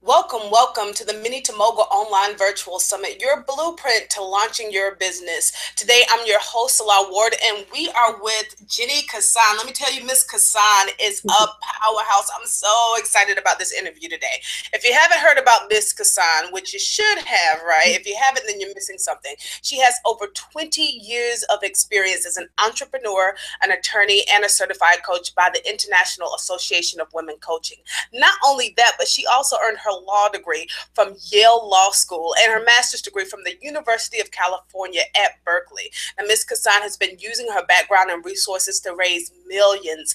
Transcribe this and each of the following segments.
Welcome, welcome to the Mini to Mogul Online Virtual Summit, your blueprint to launching your business. Today, I'm your host, Salah Ward, and we are with Jenny Kassan. Let me tell you, Miss Kassan is a powerhouse. I'm so excited about this interview today. If you haven't heard about Miss Kassan, which you should have, right? If you haven't, then you're missing something. She has over 20 years of experience as an entrepreneur, an attorney, and a certified coach by the International Association of Women Coaching. Not only that, but she also earned her law degree from Yale Law School and her master's degree from the University of California at Berkeley. And Ms. Kassan has been using her background and resources to raise millions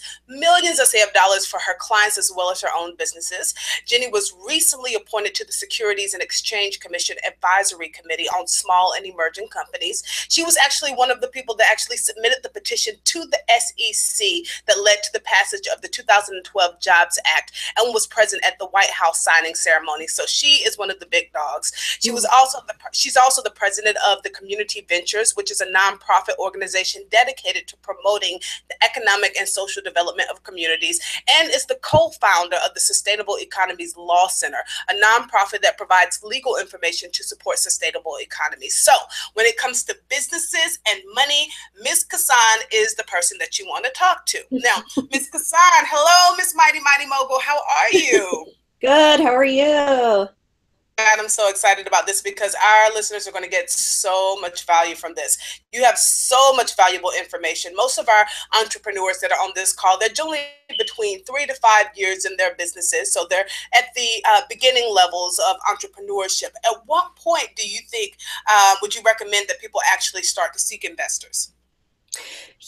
of dollars for her clients as well as her own businesses. Jenny was recently appointed to the Securities and Exchange Commission Advisory Committee on Small and Emerging Companies. She was actually one of the people that actually submitted the petition to the SEC that led to the passage of the 2012 Jobs Act and was present at the White House signing ceremony. So she is one of the big dogs. She's also the president of the Community Ventures, which is a nonprofit organization dedicated to promoting the economic and social development of communities, and is the co-founder of the Sustainable Economies Law Center, a nonprofit that provides legal information to support sustainable economies. So when it comes to businesses and money, Ms. Kassan is the person that you want to talk to. Now, Ms. Kassan, hello, Miss Mighty Mogul. How are you? Good. How are you? God, I'm so excited about this because our listeners are going to get so much value from this. You have so much valuable information. Most of our entrepreneurs that are on this call, they're generally between 3 to 5 years in their businesses. So they're at the beginning levels of entrepreneurship. At what point do you think, would you recommend that people actually start to seek investors?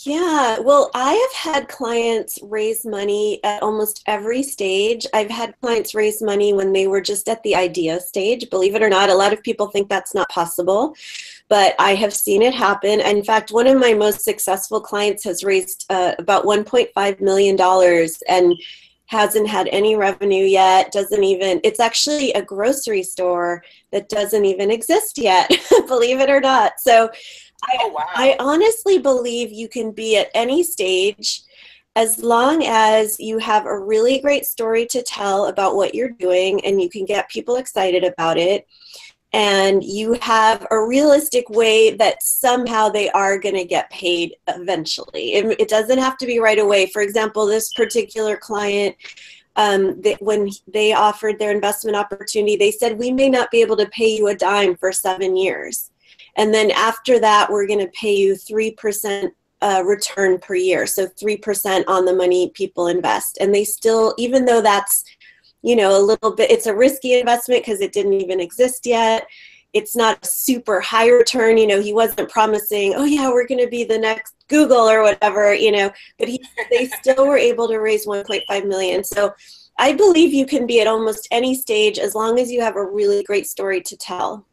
Yeah, well, I have had clients raise money at almost every stage. I've had clients raise money when they were just at the idea stage. Believe it or not, a lot of people think that's not possible, but I have seen it happen. In fact, one of my most successful clients has raised about $1.5 million and hasn't had any revenue yet, it's actually a grocery store that doesn't even exist yet, believe it or not. So Oh, wow. I honestly believe you can be at any stage as long as you have a really great story to tell about what you're doing and you can get people excited about it, and you have a realistic way that somehow they are going to get paid eventually. It doesn't have to be right away. For example, this particular client, when they offered their investment opportunity, they said, we may not be able to pay you a dime for 7 years. And then after that, we're going to pay you 3% return per year. So 3% on the money people invest. And they still, even though that's, a little bit, it's a risky investment because it didn't even exist yet. It's not a super high return. He wasn't promising, oh yeah, we're going to be the next Google or whatever, but they still were able to raise 1.5 million. So I believe you can be at almost any stage as long as you have a really great story to tell.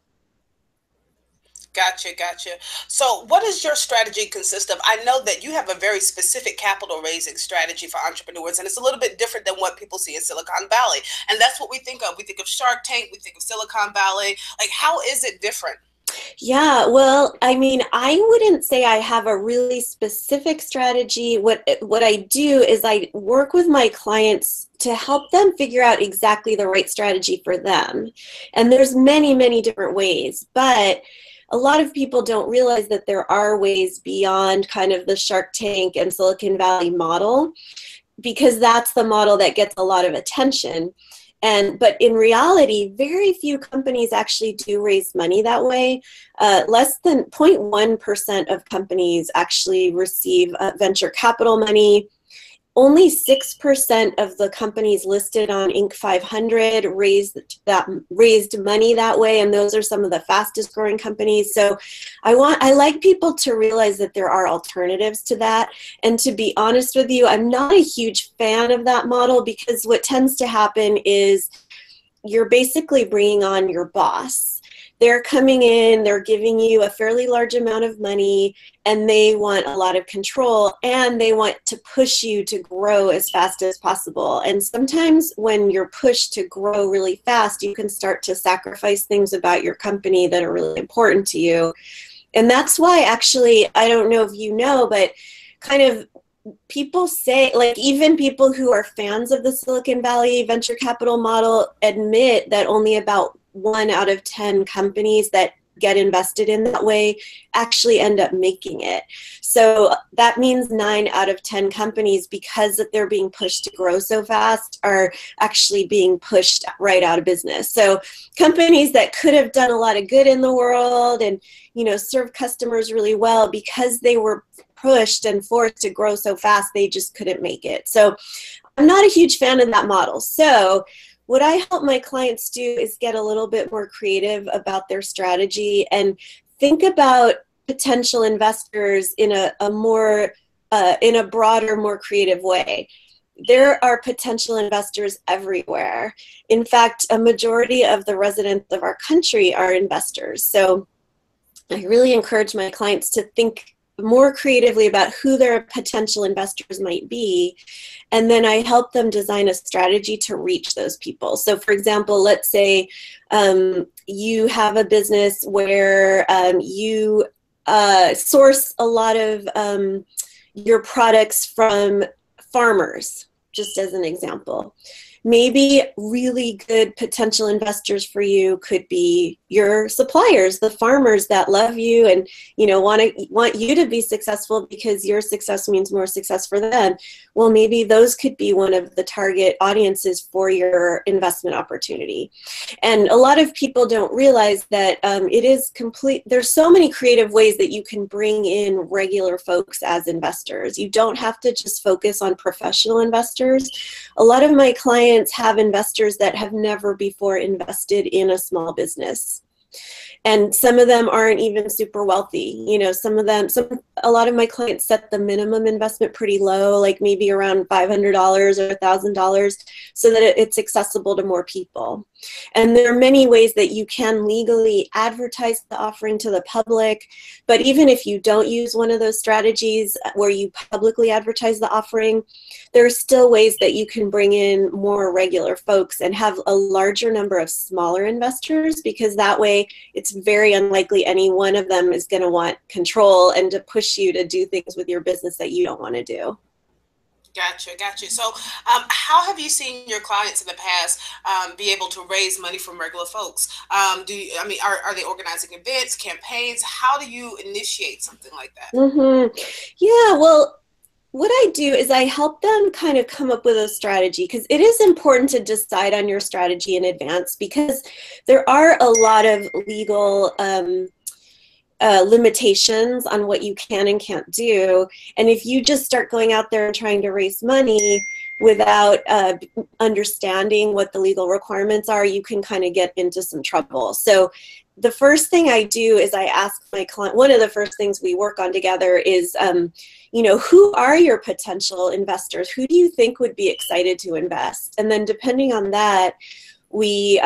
Gotcha. So what does your strategy consist of? I know that you have a very specific capital raising strategy for entrepreneurs, and it's a little bit different than what people see in Silicon Valley. And that's what we think of. We think of Shark Tank, we think of Silicon Valley. Like, how is it different? Yeah, well, I mean, I wouldn't say I have a really specific strategy. What I do is I work with my clients to help them figure out exactly the right strategy for them. And there's many different ways, but a lot of people don't realize that there are ways beyond kind of the Shark Tank and Silicon Valley model, because that's the model that gets a lot of attention. But in reality, very few companies actually do raise money that way. Less than 0.1% of companies actually receive venture capital money. Only 6% of the companies listed on Inc. 500 raised money that way, and those are some of the fastest growing companies. So I like people to realize that there are alternatives to that. And to be honest with you, I'm not a huge fan of that model, because what tends to happen is you're basically bringing on your boss. They're coming in, they're giving you a fairly large amount of money, and they want a lot of control, and they want to push you to grow as fast as possible. And sometimes when you're pushed to grow really fast, you can start to sacrifice things about your company that are really important to you. And that's why, actually, I don't know if you know, but kind of people say, like, even people who are fans of the Silicon Valley venture capital model admit that only about 1 out of 10 companies that get invested in that way actually end up making it. So that means 9 out of 10 companies, because they're being pushed to grow so fast, are actually being pushed right out of business. So companies that could have done a lot of good in the world and, you know, serve customers really well, because they were pushed and forced to grow so fast, they just couldn't make it. So I'm not a huge fan of that model. So what I help my clients do is get a little bit more creative about their strategy and think about potential investors in a more, in a broader, more creative way. There are potential investors everywhere. In fact, a majority of the residents of our country are investors. So I really encourage my clients to think more creatively about who their potential investors might be, and then I help them design a strategy to reach those people. So for example, let's say you have a business where you source a lot of your products from farmers, just as an example. Maybe really good potential investors for you could be your suppliers, the farmers that love you and, you know, want you to be successful because your success means more success for them. Well, maybe those could be one of the target audiences for your investment opportunity. And a lot of people don't realize that it is complete. There's so many creative ways that you can bring in regular folks as investors. You don't have to just focus on professional investors. A lot of my clients have investors that have never before invested in a small business. And some of them aren't even super wealthy. You know, a lot of my clients set the minimum investment pretty low, like maybe around $500 or $1,000, so that it's accessible to more people. And there are many ways that you can legally advertise the offering to the public. But even if you don't use one of those strategies where you publicly advertise the offering, there are still ways that you can bring in more regular folks and have a larger number of smaller investors, because that way it's very unlikely any one of them is going to want control and to push you to do things with your business that you don't want to do. Gotcha. So how have you seen your clients in the past be able to raise money from regular folks? Are they organizing events, campaigns? How do you initiate something like that? Yeah, well, what I do is I help them kind of come up with a strategy, because it is important to decide on your strategy in advance, because there are a lot of legal limitations on what you can and can't do. And if you just start going out there and trying to raise money without understanding what the legal requirements are, you can kind of get into some trouble. So the first thing I do is I ask my client, one of the first things we work on together is, you know, who are your potential investors? Who do you think would be excited to invest? And then depending on that, we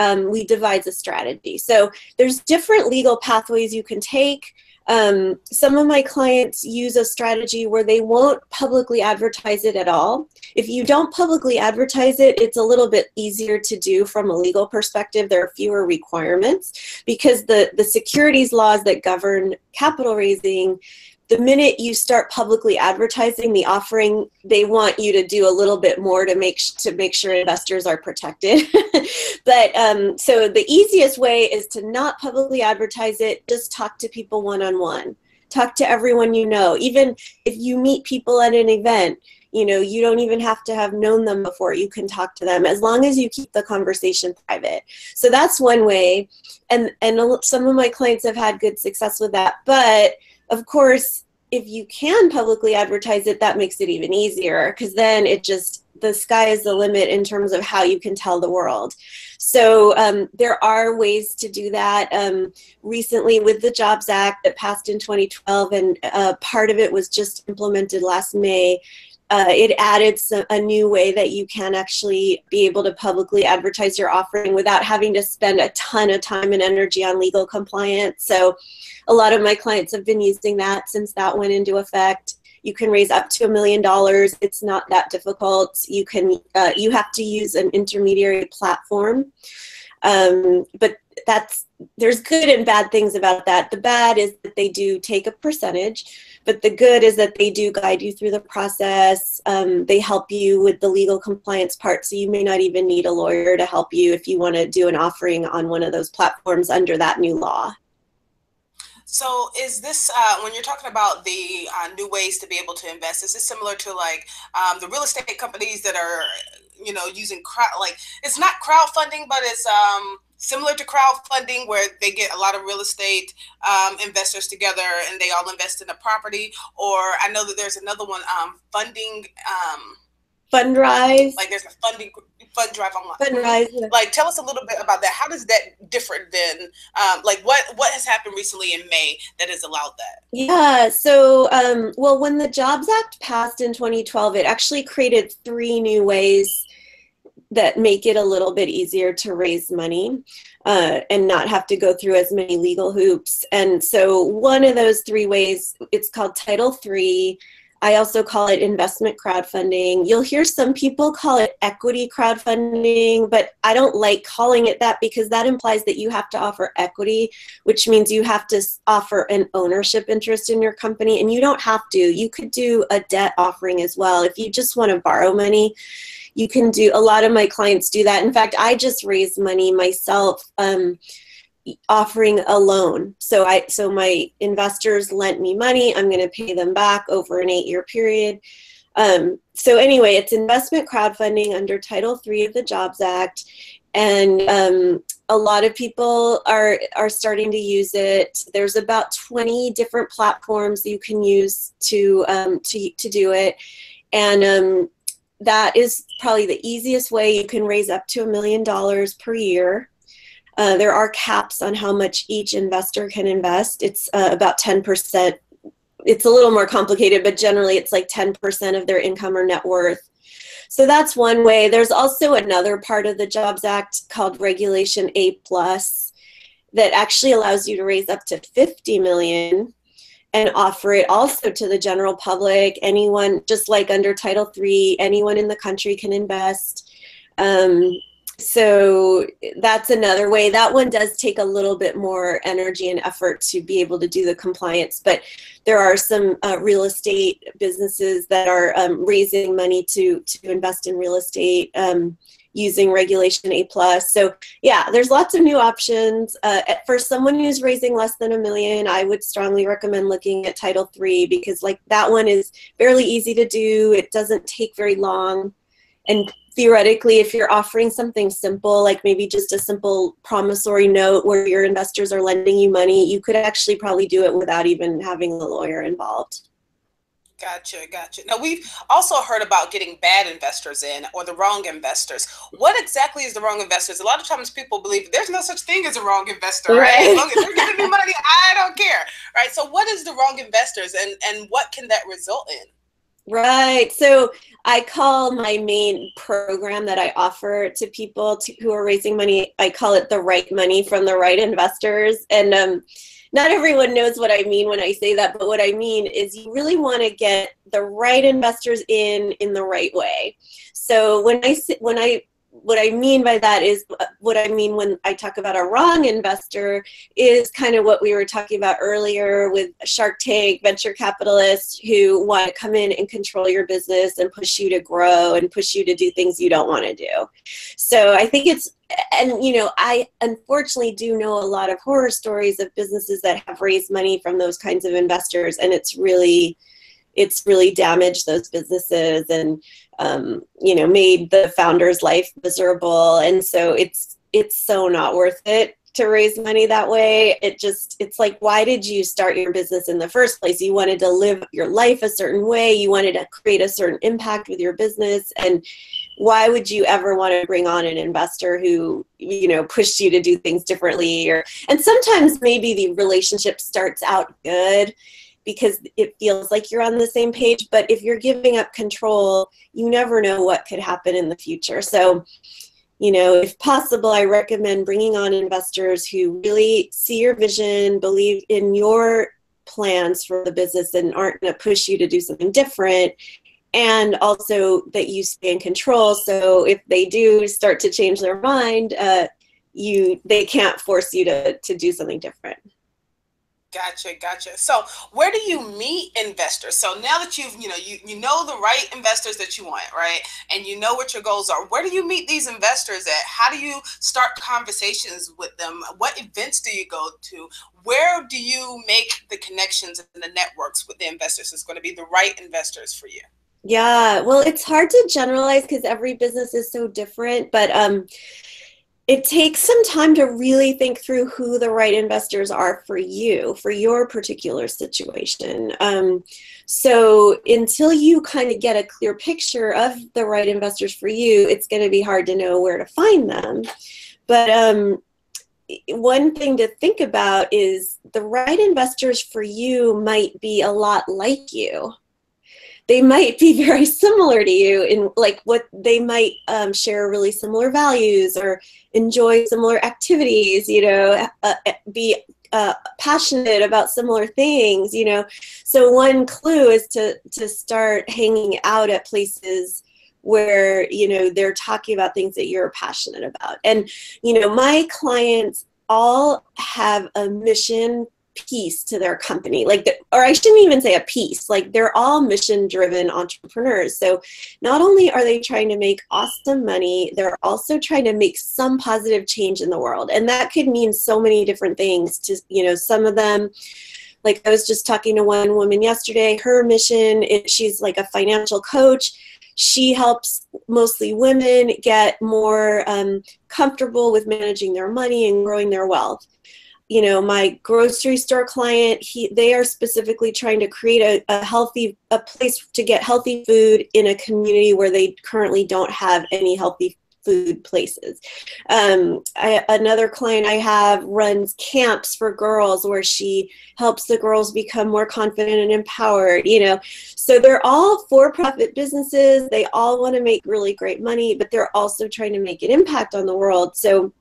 devise a strategy. So there's different legal pathways you can take. Some of my clients use a strategy where they won't publicly advertise it at all. If you don't publicly advertise it, it's a little bit easier to do from a legal perspective. There are fewer requirements, because the securities laws that govern capital raising, the minute you start publicly advertising the offering, they want you to do a little bit more to make sure investors are protected. But so the easiest way is to not publicly advertise it. Just talk to people one-on-one. Talk to everyone you know. Even if you meet people at an event, you know, you don't even have to have known them before. You can talk to them, as long as you keep the conversation private. So that's one way. And some of my clients have had good success with that. But of course, if you can publicly advertise it, that makes it even easier, because then the sky is the limit in terms of how you can tell the world. So there are ways to do that. Recently, with the Jobs Act that passed in 2012, and part of it was just implemented last May, it added a new way that you can actually be able to publicly advertise your offering without having to spend a ton of time and energy on legal compliance. So a lot of my clients have been using that since that went into effect. You can raise up to $1 million. It's not that difficult. You have to use an intermediary platform. But there's good and bad things about that. The bad is that they do take a percentage, but the good is that they do guide you through the process. They help you with the legal compliance part, so you may not even need a lawyer to help you if you want to do an offering on one of those platforms under that new law. So is this, when you're talking about the new ways to be able to invest, is this similar to like the real estate companies that are, using it's not crowdfunding, but it's similar to crowdfunding where they get a lot of real estate investors together and they all invest in a property? Or I know that there's another one, funding. Fundrise. Like there's a fund drive online. Fundrise. Like, tell us a little bit about that. How does that differ than, what has happened recently in May that has allowed that? Yeah, so, well, when the Jobs Act passed in 2012, it actually created 3 new ways that make it a little bit easier to raise money and not have to go through as many legal hoops. And so one of those 3 ways, it's called Title III. I also call it investment crowdfunding. You'll hear some people call it equity crowdfunding, but I don't like calling it that because that implies that you have to offer equity, which means you have to offer an ownership interest in your company, and you don't have to. You could do a debt offering as well. If you just want to borrow money, you can do. A lot of my clients do that. In fact, I just raised money myself offering a loan. So my investors lent me money. I'm going to pay them back over an 8-year period. So anyway, it's investment crowdfunding under Title III of the Jobs Act. And a lot of people are starting to use it. There's about 20 different platforms you can use to do it. And that is probably the easiest way. You can raise up to $1 million per year. There are caps on how much each investor can invest. It's about 10%. It's a little more complicated, but generally it's like 10% of their income or net worth. So that's one way. There's also another part of the Jobs Act called Regulation A+ that actually allows you to raise up to $50 million and offer it also to the general public. Anyone, just like under Title III, anyone in the country can invest. So that's another way. That one does take a little bit more energy and effort to be able to do the compliance, but there are some real estate businesses that are raising money to invest in real estate using Regulation A+. So yeah, there's lots of new options. For someone who's raising less than $1 million, I would strongly recommend looking at Title III because like that one is fairly easy to do. It doesn't take very long. And theoretically, if you're offering something simple, like maybe just a simple promissory note where your investors are lending you money, you could actually probably do it without even having a lawyer involved. Gotcha. Now, we've also heard about getting bad investors in or the wrong investors. What exactly is the wrong investors? A lot of times people believe there's no such thing as a wrong investor, right? As long as they're giving me money, I don't care, right? So what is the wrong investors and what can that result in? Right. So I call my main program that I offer to people who are raising money, I call it the right money from the right investors. And not everyone knows what I mean when I say that, but what I mean is you really want to get the right investors in the right way. So what I mean by that is what I mean when I talk about a wrong investor is kind of what we were talking about earlier with Shark Tank venture capitalists who want to come in and control your business and push you to grow and push you to do things you don't want to do. So I think I unfortunately do know a lot of horror stories of businesses that have raised money from those kinds of investors, and it's really damaged those businesses and made the founder's life miserable. And so it's so not worth it to raise money that way. It's like, why did you start your business in the first place? You wanted to live your life a certain way. You wanted to create a certain impact with your business. And why would you ever want to bring on an investor who, pushed you to do things differently? And sometimes maybe the relationship starts out good because it feels like you're on the same page. But if you're giving up control, you never know what could happen in the future. So, if possible, I recommend bringing on investors who really see your vision, believe in your plans for the business, and aren't going to push you to do something different. And also that you stay in control. So if they do start to change their mind, they can't force you to do something different. Gotcha. So where do you meet investors? So now that you know the right investors that you want, right? And you know what your goals are. Where do you meet these investors at? How do you start conversations with them? What events do you go to? Where do you make the connections and the networks with the investors that's going to be the right investors for you? Yeah, well, it's hard to generalize because every business is so different, but it takes some time to really think through who the right investors are for you, for your particular situation. So until you kind of get a clear picture of the right investors for you, it's going to be hard to know where to find them. But one thing to think about is the right investors for you might be a lot like you. They might be very similar to you in like what they might share really similar values or enjoy similar activities, be passionate about similar things, So one clue is to start hanging out at places where, they're talking about things that you're passionate about. And, my clients all have a mission piece to their company, or I shouldn't even say a piece, like they're all mission driven entrepreneurs. So not only are they trying to make awesome money, they're also trying to make some positive change in the world. And that could mean so many different things to, some of them, like I was just talking to one woman yesterday, her mission, she's like a financial coach. She helps mostly women get more comfortable with managing their money and growing their wealth. My grocery store client, they are specifically trying to create a place to get healthy food in a community where they currently don't have any healthy food places. Another client I have runs camps for girls where she helps the girls become more confident and empowered, So they're all for-profit businesses. They all want to make really great money, but they're also trying to make an impact on the world. So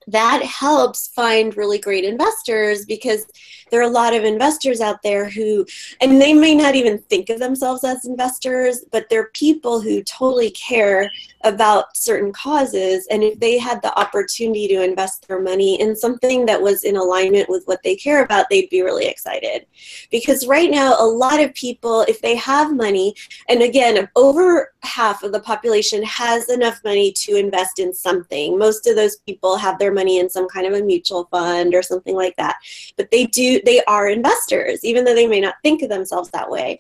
that helps find really great investors because there are a lot of investors out there and they may not even think of themselves as investors, but they're people who totally care about certain causes. And if they had the opportunity to invest their money in something that was in alignment with what they care about, they'd be really excited. Because right now, a lot of people, if they have money, and again, over half of the population has enough money to invest in something. Most of those people have their money in some kind of a mutual fund or something like that. But they are investors, even though they may not think of themselves that way.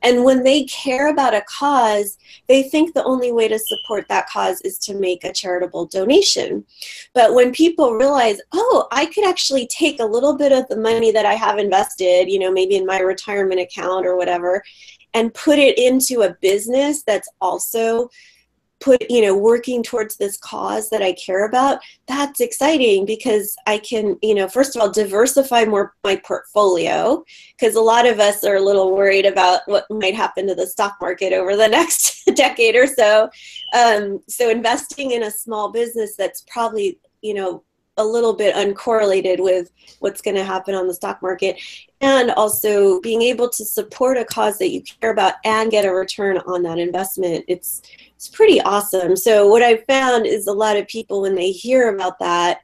And when they care about a cause, they think the only way to support that cause is to make a charitable donation. But when people realize, oh, I could actually take a little bit of the money that I have invested, maybe in my retirement account or whatever, and put it into a business that's also working towards this cause that I care about, that's exciting because I can, first of all, diversify more my portfolio, because a lot of us are a little worried about what might happen to the stock market over the next decade or so. So investing in a small business that's probably, a little bit uncorrelated with what's going to happen on the stock market, and also being able to support a cause that you care about and get a return on that investment. It's pretty awesome. So what I've found is a lot of people, when they hear about that,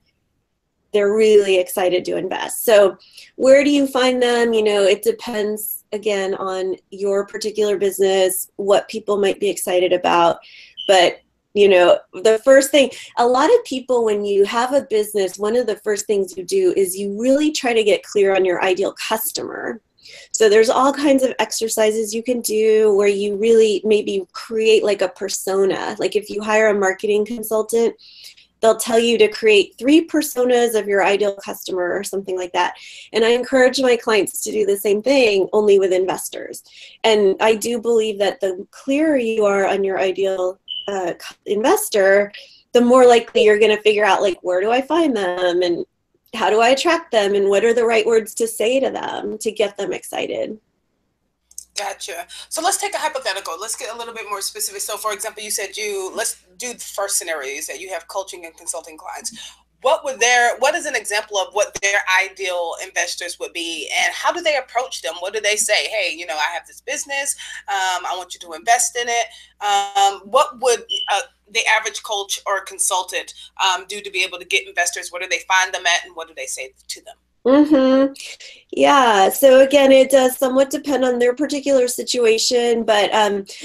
they're really excited to invest. So where do you find them? It depends, again, on your particular business, what people might be excited about. But the first thing, a lot of people, when you have a business, one of the first things you do is you really try to get clear on your ideal customer. So there's all kinds of exercises you can do where you really maybe create like a persona. Like if you hire a marketing consultant, they'll tell you to create 3 personas of your ideal customer or something like that. And I encourage my clients to do the same thing, only with investors. And I do believe that the clearer you are on your ideal investor, the more likely you're going to figure out, like, where do I find them and how do I attract them and what are the right words to say to them to get them excited. Gotcha. So let's take a hypothetical. Let's get a little bit more specific. So for example, you said let's do the first scenario. You said you have coaching and consulting clients. what is an example of what their ideal investors would be, and how do they approach them? What do they say? Hey, I have this business. I want you to invest in it. What would the average coach or consultant do to be able to get investors? Where do they find them at, and what do they say to them? Mm-hmm. Yeah, so again, it does somewhat depend on their particular situation, but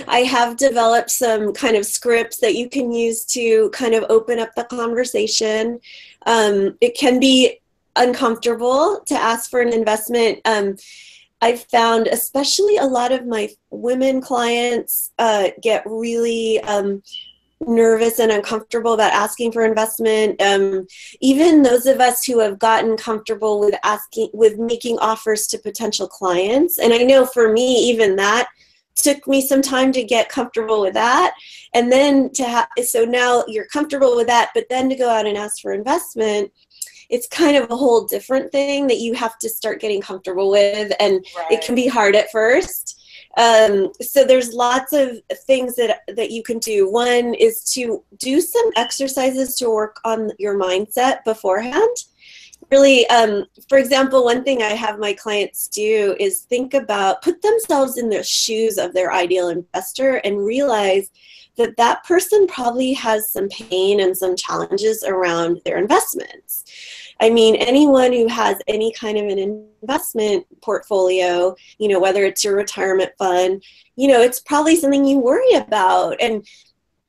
I have developed some kind of scripts that you can use to kind of open up the conversation. It can be uncomfortable to ask for an investment. I've found, especially a lot of my women clients get really nervous and uncomfortable about asking for investment. Even those of us who have gotten comfortable with making offers to potential clients, and I know for me, even that took me some time to get comfortable with that. And then so now you're comfortable with that, but then to go out and ask for investment, it's kind of a whole different thing that you have to start getting comfortable with, and it can be hard at first. So there's lots of things that you can do. One is to do some exercises to work on your mindset beforehand. Really, for example, one thing I have my clients do is put themselves in the shoes of their ideal investor and realize that that person probably has some pain and some challenges around their investments. I mean, anyone who has any kind of an investment portfolio, whether it's your retirement fund, it's probably something you worry about. And,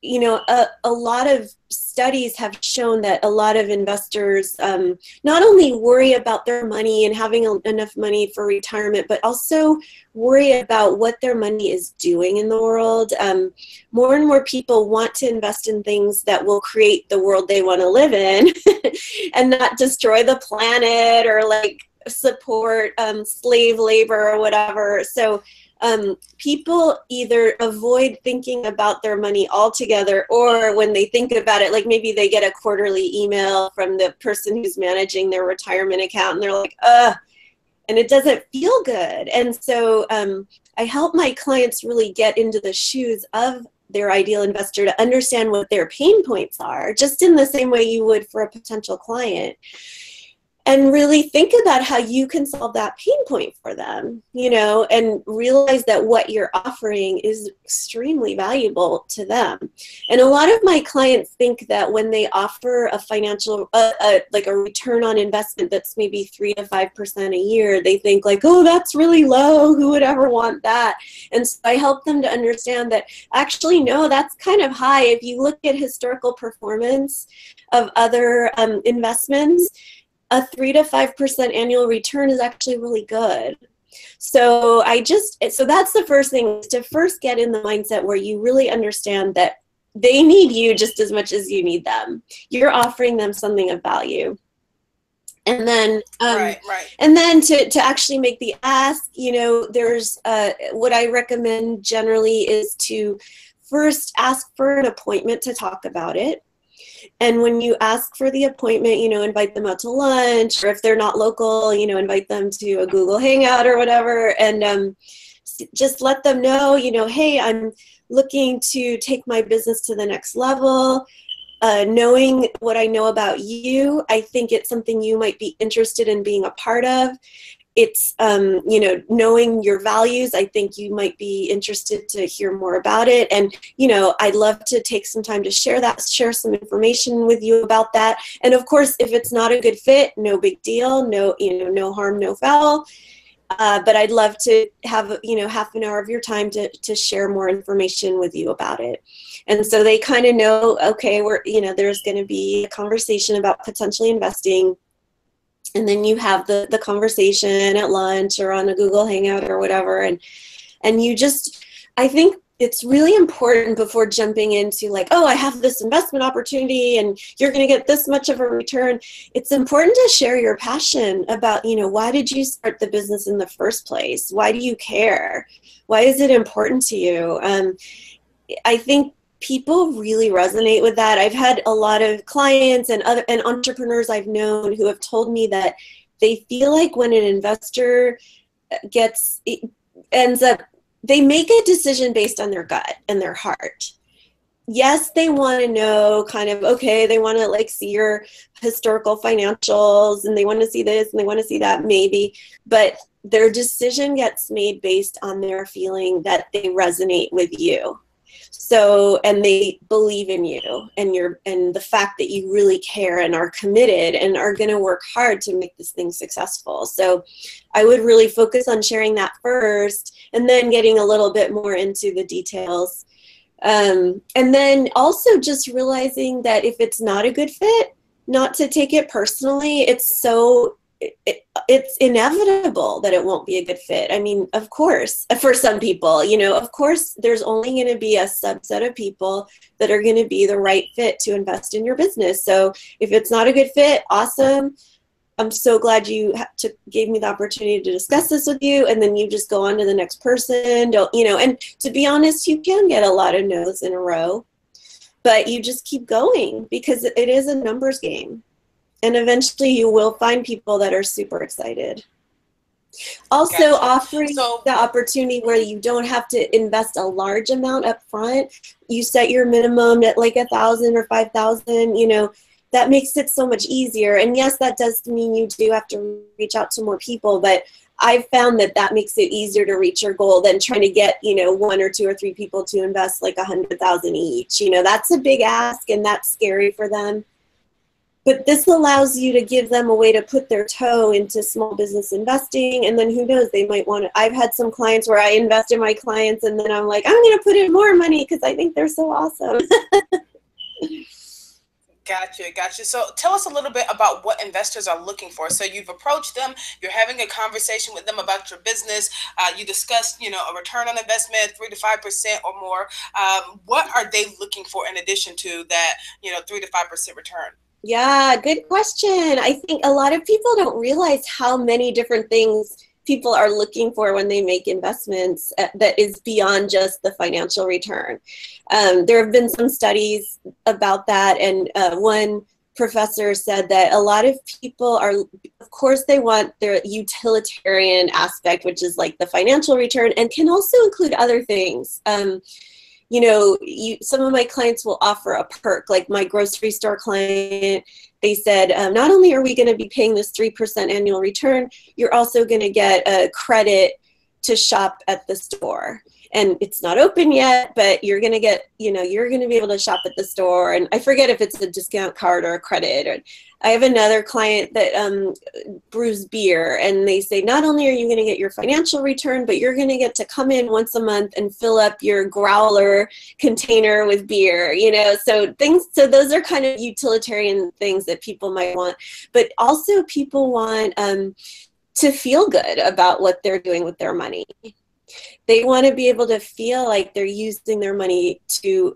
a lot of studies have shown that a lot of investors not only worry about their money and having enough money for retirement, but also worry about what their money is doing in the world. More and more people want to invest in things that will create the world they want to live in and not destroy the planet or support slave labor or whatever. So people either avoid thinking about their money altogether, or when they think about it, maybe they get a quarterly email from the person who's managing their retirement account and they're like, and it doesn't feel good. And so I help my clients really get into the shoes of their ideal investor to understand what their pain points are, just in the same way you would for a potential client. And really think about how you can solve that pain point for them, and realize that what you're offering is extremely valuable to them. And a lot of my clients think that when they offer a financial, a return on investment that's maybe 3 to 5% a year, they think oh, that's really low. Who would ever want that? And so I help them to understand that actually, no, that's kind of high. If you look at historical performance of other investments, a 3 to 5% annual return is actually really good. So that's the first thing, is to first get in the mindset where you really understand that they need you just as much as you need them. You're offering them something of value. And then, and then to actually make the ask, there's what I recommend generally is to first ask for an appointment to talk about it. And when you ask for the appointment, invite them out to lunch, or if they're not local, invite them to a Google Hangout or whatever, and just let them know, hey, I'm looking to take my business to the next level. Knowing what I know about you, I think it's something you might be interested in being a part of. It's, knowing your values, I think you might be interested to hear more about it. And, I'd love to take some time to share some information with you about that. And of course, if it's not a good fit, no big deal, no harm, no foul. But I'd love to have, half an hour of your time to share more information with you about it. And so they kind of know, okay, there's going to be a conversation about potentially investing. And then you have the conversation at lunch or on a Google Hangout or whatever. And you just, I think it's really important before jumping into oh, I have this investment opportunity and you're going to get this much of a return. It's important to share your passion about, why did you start the business in the first place? Why do you care? Why is it important to you? I think people really resonate with that. I've had a lot of clients and entrepreneurs I've known who have told me that they feel like when an investor ends up, they make a decision based on their gut and their heart. yes, they want to know kind of, okay, they want to like see your historical financials and they want to see this and they want to see that maybe, but their decision gets made based on their feeling that they resonate with you. So, and they believe in you and and the fact that you really care and are committed and are going to work hard to make this thing successful. So I would really focus on sharing that first and then getting a little bit more into the details. And then also just realizing that if it's not a good fit, not to take it personally. It's inevitable that it won't be a good fit. I mean, of course, for some people, of course, there's only going to be a subset of people that are going to be the right fit to invest in your business. So if it's not a good fit, awesome. I'm so glad you gave me the opportunity to discuss this with you, and then you just go on to the next person. And to be honest, you can get a lot of no's in a row, but you just keep going because it is a numbers game. And eventually you will find people that are super excited. Also offering the opportunity where you don't have to invest a large amount up front. You set your minimum at like 1,000 or 5,000, that makes it so much easier. And yes, that does mean you do have to reach out to more people, but I've found that makes it easier to reach your goal than trying to get, 1 or 2 or 3 people to invest like 100,000 each. That's a big ask and that's scary for them. But this allows you to give them a way to put their toe into small business investing. And then who knows, they might want to. I've had some clients where I invest in my clients and then I'm like, I'm going to put in more money because I think they're so awesome. Gotcha. So tell us a little bit about what investors are looking for. So you've approached them, you're having a conversation with them about your business. You discussed, a return on investment, 3 to 5% or more. What are they looking for in addition to that, 3 to 5% return? Yeah, good question. I think a lot of people don't realize how many different things people are looking for when they make investments that is beyond just the financial return. There have been some studies about that, and one professor said that a lot of people are, of course, they want their utilitarian aspect, which is like the financial return, and can also include other things. Some of my clients will offer a perk, like my grocery store client. They said, not only are we going to be paying this 3% annual return, you're also going to get a credit to shop at the store. And it's not open yet, but you're going to get, you're going to be able to shop at the store. And I forget if it's a discount card or a credit. Or I have another client that brews beer, and they say, not only are you going to get your financial return, but you're going to get to come in once a month and fill up your growler container with beer, so those are kind of utilitarian things that people might want. But also people want to feel good about what they're doing with their money. They want to be able to feel like they're using their money to,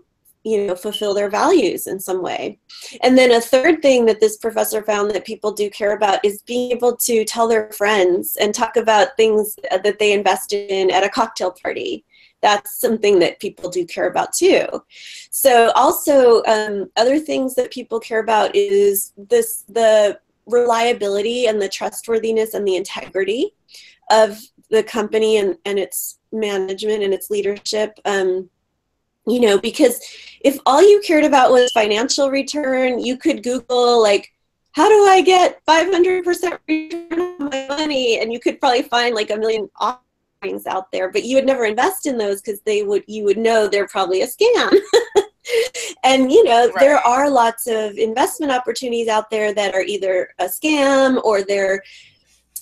fulfill their values in some way. And then a third thing that this professor found that people do care about is being able to tell their friends and talk about things that they invested in at a cocktail party. That's something that people do care about too. So also other things that people care about is the reliability and the trustworthiness and the integrity of the company and its management and its leadership. Because if all you cared about was financial return, you could Google, like, how do I get 500% return on my money? And you could probably find like a million offerings out there, but you would never invest in those because you would know they're probably a scam. And, right. There are lots of investment opportunities out there that are either a scam or they're,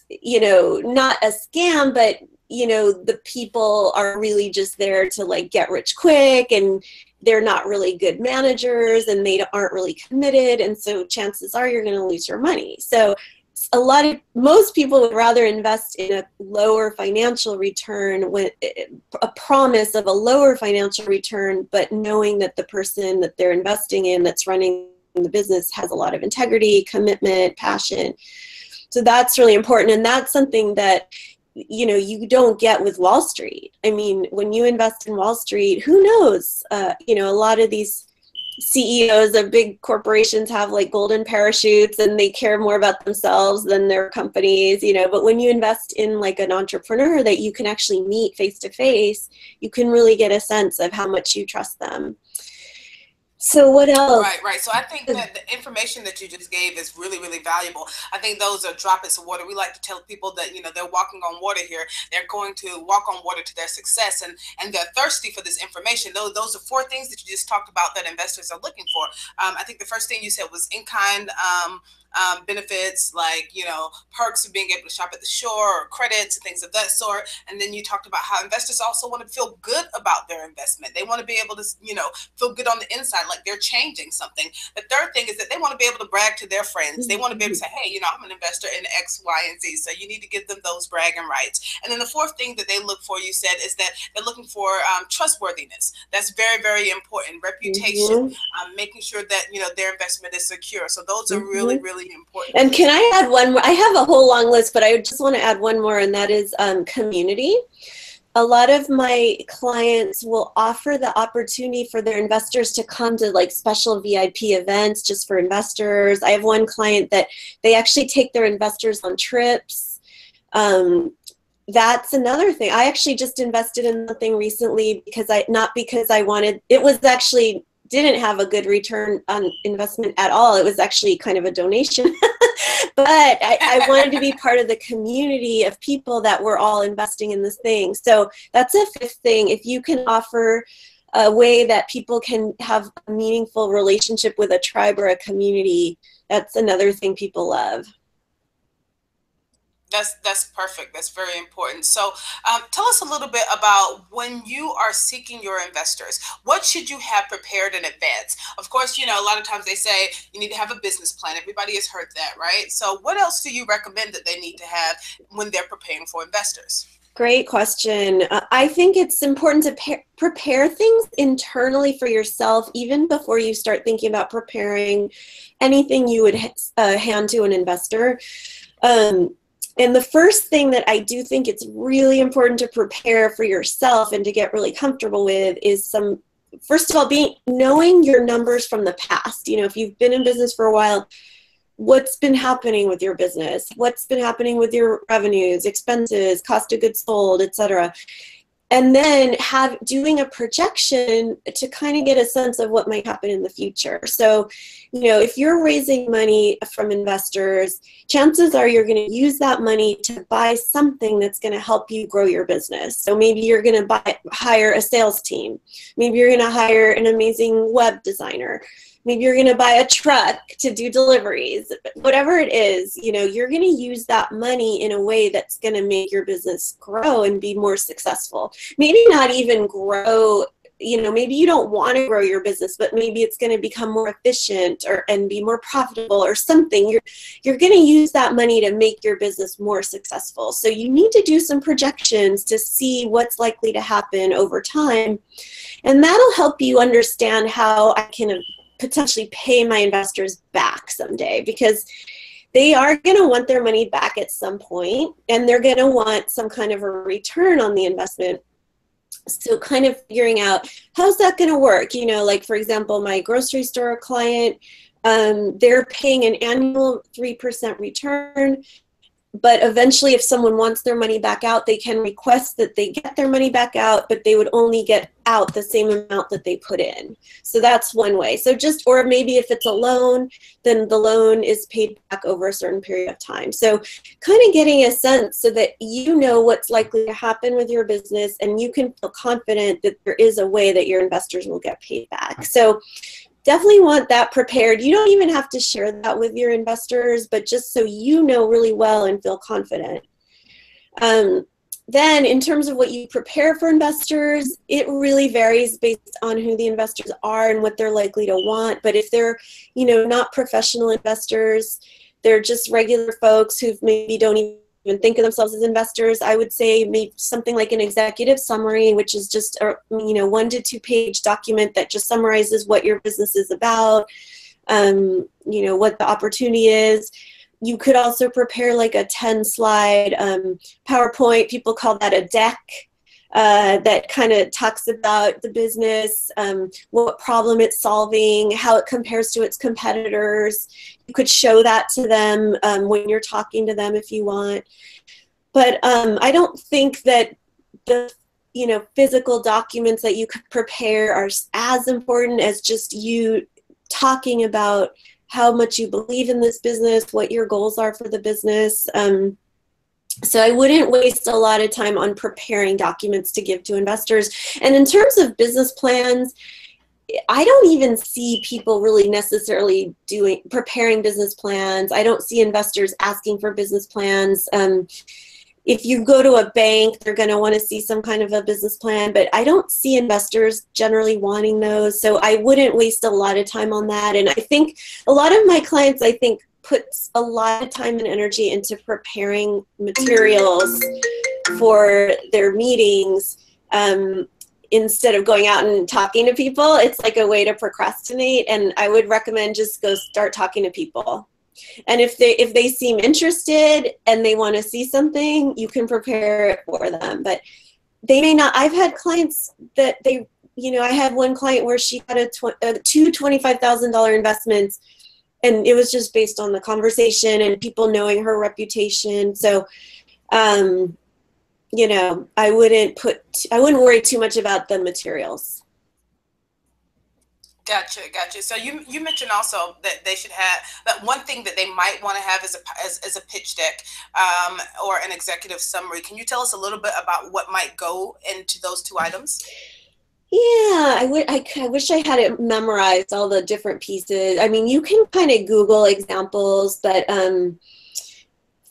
not a scam, but the people are really just there to like get rich quick, and they're not really good managers and they aren't really committed. And so chances are you're going to lose your money. So most people would rather invest in a lower financial return with a promise of a lower financial return, but knowing that the person that they're investing in that's running the business has a lot of integrity, commitment, passion. So that's really important. And that's something that you don't get with Wall Street. I mean, when you invest in Wall Street, who knows? A lot of these CEOs of big corporations have like golden parachutes and they care more about themselves than their companies, but when you invest in like an entrepreneur that you can actually meet face to face, you can really get a sense of how much you trust them. So what else? Right, right. So I think that the information that you just gave is really, really valuable. I think those are droplets of water. We like to tell people that, you know, they're walking on water here. They're going to walk on water to their success, and they're thirsty for this information. Those are four things that you just talked about that investors are looking for. I think the first thing you said was in-kind benefits, like, you know, perks of being able to shop at the shore, or credits and things of that sort. And then you talked about how investors also want to feel good about their investment. They want to be able to, you know, feel good on the inside, like they're changing something. The third thing is that they want to be able to brag to their friends. They want to be able to say, hey, you know, I'm an investor in X, Y, and Z. So you need to give them those bragging rights. And then the fourth thing that they look for, you said, is that they're looking for trustworthiness. That's very, very important. Reputation, making sure that, you know, their investment is secure. So those are really, really important. And can I add one more? I have a whole long list, but I just want to add one more, and that is community. A lot of my clients will offer the opportunity for their investors to come to like special VIP events just for investors. I have one client that they actually take their investors on trips. That's another thing. I actually just invested in something recently not because I wanted, it was actually didn't have a good return on investment at all. It was actually kind of a donation. But I wanted to be part of the community of people that were all investing in this thing. So that's a fifth thing. If you can offer a way that people can have a meaningful relationship with a tribe or a community, that's another thing people love. That's perfect. That's very important. So tell us a little bit about when you are seeking your investors, what should you have prepared in advance? Of course, you know, a lot of times they say you need to have a business plan. Everybody has heard that, right? So what else do you recommend that they need to have when they're preparing for investors? Great question. I think it's important to prepare things internally for yourself, even before you start thinking about preparing anything you would hand to an investor. And the first thing that I do think it's really important to prepare for yourself and to get really comfortable with is first of all, knowing your numbers from the past. You know, if you've been in business for a while, what's been happening with your business? What's been happening with your revenues, expenses, cost of goods sold, etc. And then doing a projection to kind of get a sense of what might happen in the future. So, you know, if you're raising money from investors, chances are you're going to use that money to buy something that's going to help you grow your business. So maybe you're going to hire a sales team. Maybe you're going to hire an amazing web designer. Maybe you're going to buy a truck to do deliveries. Whatever it is, you know, you're going to use that money in a way that's going to make your business grow and be more successful. Maybe not even grow, you know, maybe you don't want to grow your business, but maybe it's going to become more efficient and be more profitable or something. You're going to use that money to make your business more successful. So you need to do some projections to see what's likely to happen over time. And that'll help you understand how I can potentially pay my investors back someday, because they are going to want their money back at some point, and they're going to want some kind of a return on the investment. So kind of figuring out how's that going to work. You know, like for example, my grocery store client, they're paying an annual 3% return. But eventually, if someone wants their money back out, they can request that they get their money back out, but they would only get out the same amount that they put in. So that's one way. So or maybe if it's a loan, then the loan is paid back over a certain period of time. So kind of getting a sense so that you know what's likely to happen with your business, and you can feel confident that there is a way that your investors will get paid back. So definitely want that prepared. You don't even have to share that with your investors, but just so you know really well and feel confident. Then in terms of what you prepare for investors, it really varies based on who the investors are and what they're likely to want. But if they're, you know, not professional investors, they're just regular folks who maybe don't even think of themselves as investors, I would say maybe something like an executive summary, which is just a 1 to 2 page document that just summarizes what your business is about, you know, what the opportunity is. You could also prepare like a 10-slide PowerPoint. People call that a deck. That kind of talks about the business, what problem it's solving, how it compares to its competitors. You could show that to them when you're talking to them if you want. But I don't think that the physical documents that you could prepare are as important as just you talking about how much you believe in this business, what your goals are for the business. So I wouldn't waste a lot of time on preparing documents to give to investors. And in terms of business plans, I don't even see people really necessarily preparing business plans. I don't see investors asking for business plans. If you go to a bank, they're going to want to see some kind of a business plan, but I don't see investors generally wanting those. So I wouldn't waste a lot of time on that. And I think a lot of my clients, puts a lot of time and energy into preparing materials for their meetings. Instead of going out and talking to people, it's like a way to procrastinate. And I would recommend just go start talking to people. And if they seem interested and they want to see something, you can prepare it for them. But they may not. I've had clients that I had one client where she had two $25,000 investments, and it was just based on the conversation and people knowing her reputation. So, I wouldn't worry too much about the materials. Gotcha. So you mentioned also that they should have that one thing that they might want to have is a pitch deck or an executive summary. Can you tell us a little bit about what might go into those two items? Yeah, I wish I had it memorized, all the different pieces. I mean, you can kind of Google examples, but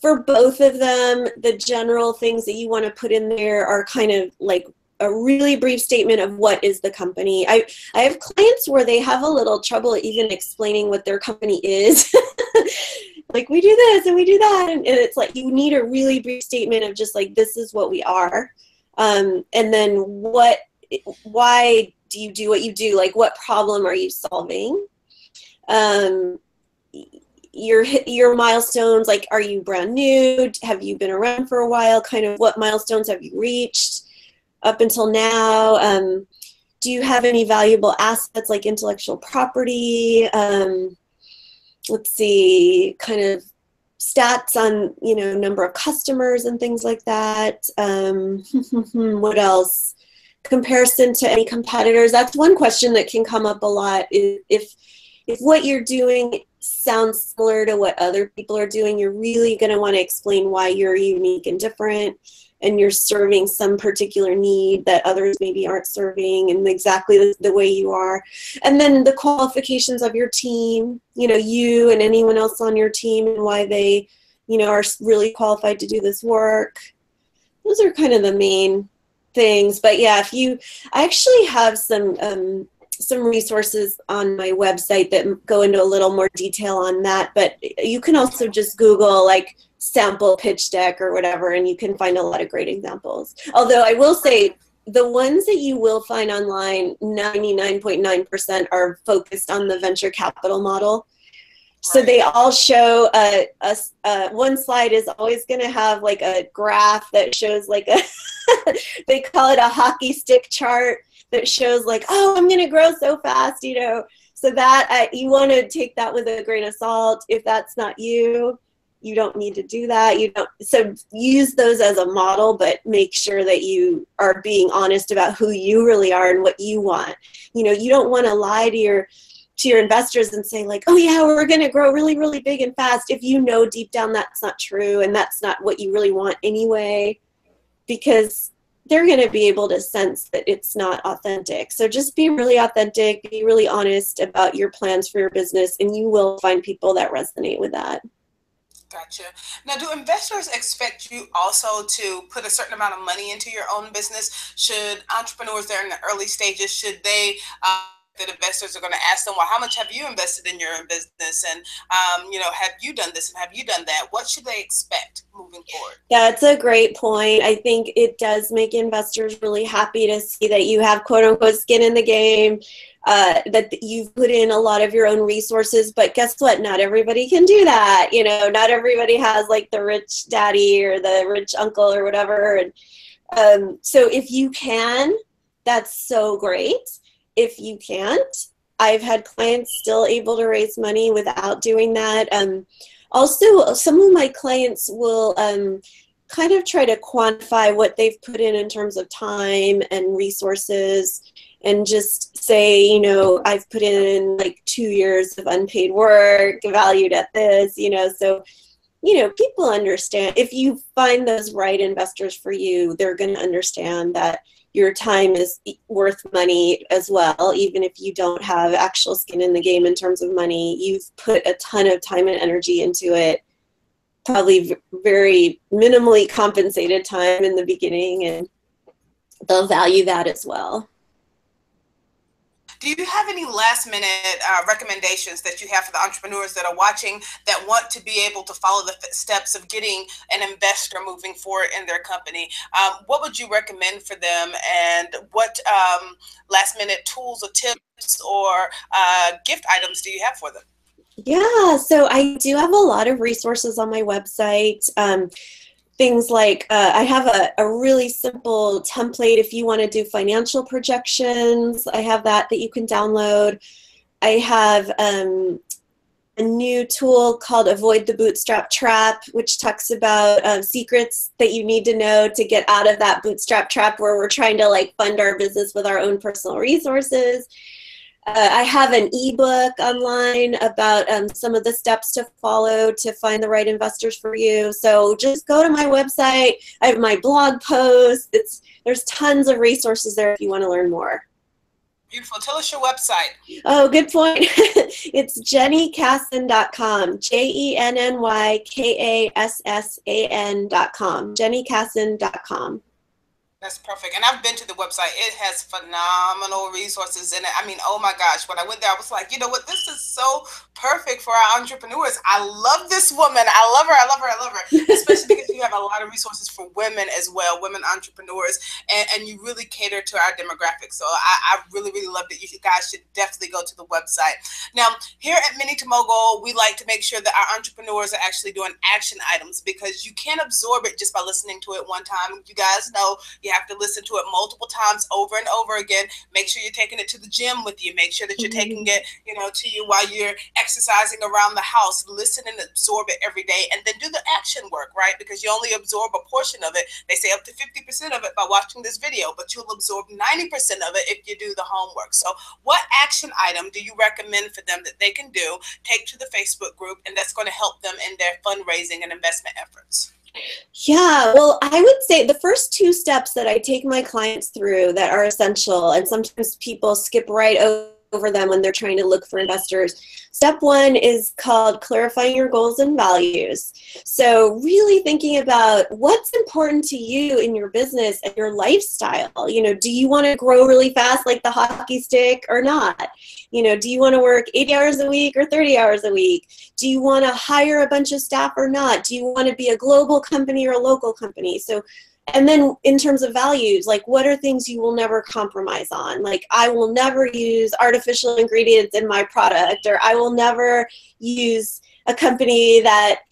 for both of them, the general things that you want to put in there are kind of like a really brief statement of what is the company. I have clients where they have a little trouble even explaining what their company is. Like, we do this and we do that. And it's like, you need a really brief statement of just like, this is what we are. And then why do you do what you do? Like, what problem are you solving? Your milestones, like, are you brand new? Have you been around for a while? Kind of what milestones have you reached up until now? Do you have any valuable assets like intellectual property? Let's see, kind of stats on, number of customers and things like that. What else? Comparison to any competitors. That's one question that can come up a lot. If what you're doing sounds similar to what other people are doing, you're really going to want to explain why you're unique and different, and you're serving some particular need that others maybe aren't serving, and exactly the way you are. And then the qualifications of your team, you and anyone else on your team, and why they, are really qualified to do this work. Those are kind of the main things. But yeah, I actually have some resources on my website that go into a little more detail on that, but you can also just Google like sample pitch deck or whatever, and you can find a lot of great examples. Although I will say, the ones that you will find online, 99.9% are focused on the venture capital model. So they all show one slide is always going to have like a graph that shows like they call it a hockey stick chart that shows like, oh, I'm going to grow so fast, so that you want to take that with a grain of salt. If that's not you, you don't need to do that. So use those as a model, but make sure that you are being honest about who you really are and what you want. You don't want to lie to your investors and say like, oh yeah, we're going to grow really, really big and fast, if deep down that's not true and that's not what you really want anyway, because they're going to be able to sense that it's not authentic. So just be really authentic, be really honest about your plans for your business, and you will find people that resonate with that. Gotcha. Now, do investors expect you also to put a certain amount of money into your own business? Should entrepreneurs that are in the early stages, should they, that investors are going to ask them, well, how much have you invested in your business? And, have you done this and have you done that? What should they expect moving forward? That's a great point. I think it does make investors really happy to see that you have quote unquote skin in the game, that you've put in a lot of your own resources. But guess what? Not everybody can do that. Not everybody has like the rich daddy or the rich uncle or whatever. And so if you can, that's so great. If you can't, I've had clients still able to raise money without doing that. Also, some of my clients will kind of try to quantify what they've put in terms of time and resources, and just say, you know, I've put in like 2 years of unpaid work valued at this, you know. So, you know, people understand. If you find those right investors for you, they're going to understand that your time is worth money as well. Even if you don't have actual skin in the game in terms of money, you've put a ton of time and energy into it, probably very minimally compensated time in the beginning, and they'll value that as well. Do you have any last minute recommendations that you have for the entrepreneurs that are watching that want to be able to follow the steps of getting an investor moving forward in their company? What would you recommend for them, and what last minute tools or tips or gift items do you have for them? Yeah, so I do have a lot of resources on my website. Things like I have a really simple template if you want to do financial projections. I have that you can download. I have a new tool called Avoid the Bootstrap Trap, which talks about secrets that you need to know to get out of that bootstrap trap where we're trying to like fund our business with our own personal resources. I have an ebook online about some of the steps to follow to find the right investors for you. So just go to my website. I have my blog posts. There's tons of resources there if you want to learn more. Beautiful. Tell us your website. Oh, good point. It's jennykassan.com. JENNYKASSAN.com. jennykassan.com. That's perfect. And I've been to the website. It has phenomenal resources in it. I mean, oh my gosh, when I went there, I was like, you know what? This is so perfect for our entrepreneurs. I love this woman. I love her. I love her. I love her. Especially because you have a lot of resources for women as well, women entrepreneurs, and you really cater to our demographics. So I really, really love it. You guys should definitely go to the website. Now, here at Mini to Mogul, we like to make sure that our entrepreneurs are actually doing action items, because you can't absorb it just by listening to it one time. You guys know you have to listen to it multiple times over and over again. Make sure you're taking it to the gym with you. Make sure that you're taking it, you know, to you while you're exercising around the house. Listen and absorb it every day, and then do the action work, right? Because you only absorb a portion of it. They say up to 50% of it by watching this video, but you'll absorb 90% of it if you do the homework. So what action item do you recommend for them that they can do, take to the Facebook group, and that's going to help them in their fundraising and investment efforts? Yeah, well, I would say the first 2 steps that I take my clients through that are essential, and sometimes people skip right over them when they're trying to look for investors. Step 1 is called clarifying your goals and values. So really thinking about what's important to you in your business and your lifestyle. You know, do you want to grow really fast like the hockey stick or not? You know, do you want to work 80 hours a week or 30 hours a week? Do you want to hire a bunch of staff or not? Do you want to be a global company or a local company? So, and then in terms of values, like what are things you will never compromise on? Like I will never use artificial ingredients in my product, or I will never use a company that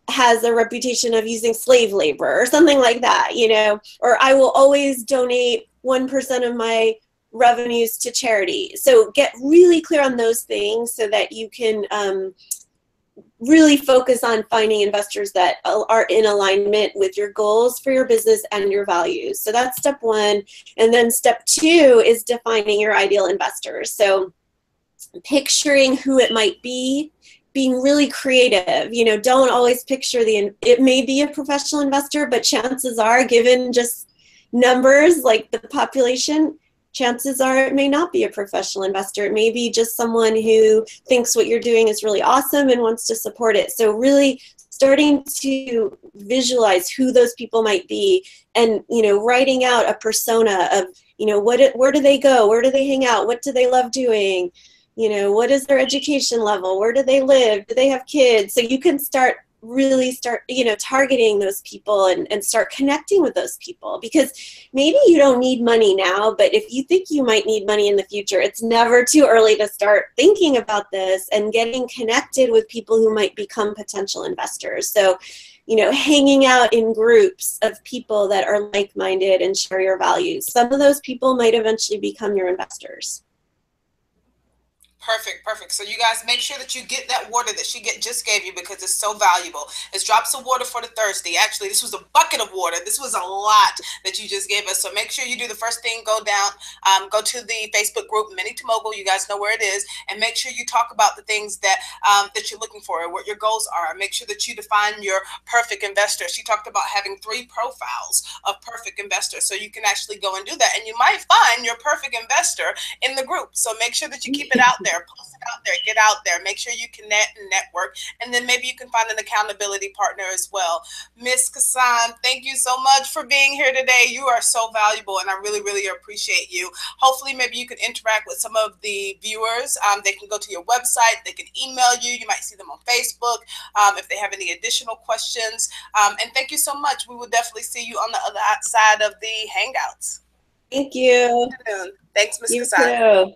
has a reputation of using slave labor or something like that, you know, or I will always donate 1% of my revenues to charity. So get really clear on those things so that you can really focus on finding investors that are in alignment with your goals for your business and your values. So that's step 1. And then step 2 is defining your ideal investors. So picturing who it might be, being really creative. You know, don't always picture it may be a professional investor, but chances are, given just numbers like the population, chances are it may not be a professional investor. It may be just someone who thinks what you're doing is really awesome and wants to support it. So really starting to visualize who those people might be, and, you know, writing out a persona of, you know, where do they go? Where do they hang out? What do they love doing? You know, what is their education level? Where do they live? Do they have kids? So you can really start, you know, targeting those people and start connecting with those people, because maybe you don't need money now, but if you think you might need money in the future, it's never too early to start thinking about this and getting connected with people who might become potential investors. So, you know, hanging out in groups of people that are like-minded and share your values. Some of those people might eventually become your investors. Perfect, perfect. So you guys make sure that you get that water that she just gave you because it's so valuable. It's drops of water for the thirsty. Actually, this was a bucket of water. This was a lot that you just gave us. So make sure you do the first thing. Go down, go to the Facebook group Mini to Mogul. You guys know where it is, and make sure you talk about the things that you're looking for, what your goals are. Make sure that you define your perfect investor. She talked about having 3 profiles of perfect investors, so you can actually go and do that, and you might find your perfect investor in the group. So make sure that you keep it out there, post it out there, get out there, make sure you connect and network, and then maybe you can find an accountability partner as well. Miss Kassan, thank you so much for being here today. You are so valuable, and I really, really appreciate you. Hopefully, maybe you can interact with some of the viewers. They can go to your website, they can email you, you might see them on Facebook if they have any additional questions. And thank you so much. We will definitely see you on the other side of the Hangouts. Thank you. Thanks, Miss You Kassan. too.